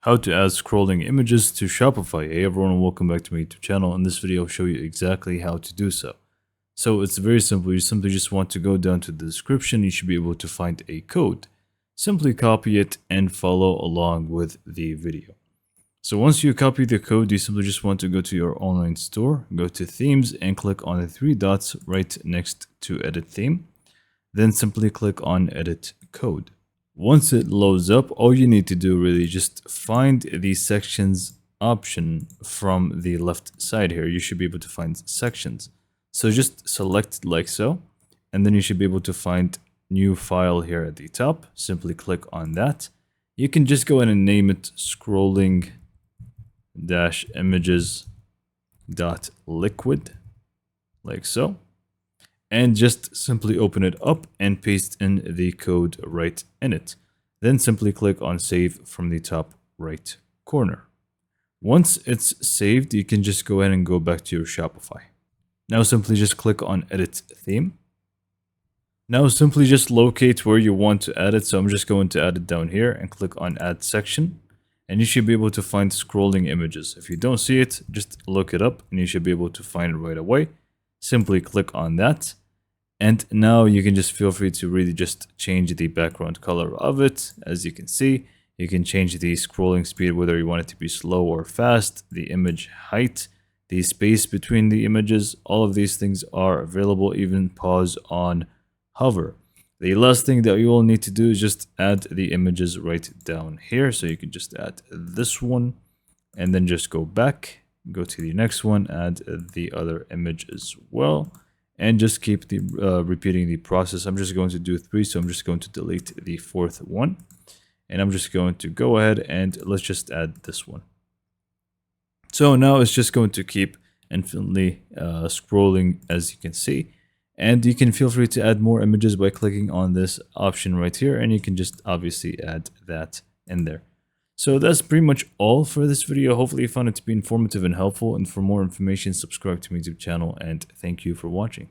How to add scrolling images to Shopify. Hey everyone, welcome back to my YouTube channel. In this video, I'll show you exactly how to do so. So it's very simple. You simply just want to go down to the description. You should be able to find a code. Simply copy it and follow along with the video. So once you copy the code, you simply just want to go to your online store, go to themes and click on the three dots right next to edit theme. Then simply click on edit code. Once it loads up, all you need to do really just find the sections option from the left side here. You should be able to find sections. So just select like so, and then you should be able to find new file here at the top. Simply click on that. You can just go ahead and name it scrolling-images.liquid like so. And just simply open it up and paste in the code right in it. Then simply click on save from the top right corner. Once it's saved, you can just go ahead and go back to your Shopify. Now simply just click on edit theme. Now simply just locate where you want to add it. So I'm just going to add it down here and click on add section. And you should be able to find scrolling images. If you don't see it, just look it up and you should be able to find it right away. Simply click on that. And now you can just feel free to really just change the background color of it. As you can see, you can change the scrolling speed, whether you want it to be slow or fast, the image height, the space between the images. All of these things are available, even pause on hover. The last thing that you will need to do is just add the images right down here. So you can just add this one and then just go back, go to the next one, add the other image as well. And just keep repeating the process. I'm just going to do 3, so I'm just going to delete the 4th one. And I'm just going to go ahead and let's just add this one. So now it's just going to keep infinitely scrolling, as you can see. And you can feel free to add more images by clicking on this option right here. And you can just obviously add that in there. So that's pretty much all for this video. Hopefully you found it to be informative and helpful. And for more information, subscribe to my YouTube channel. And thank you for watching.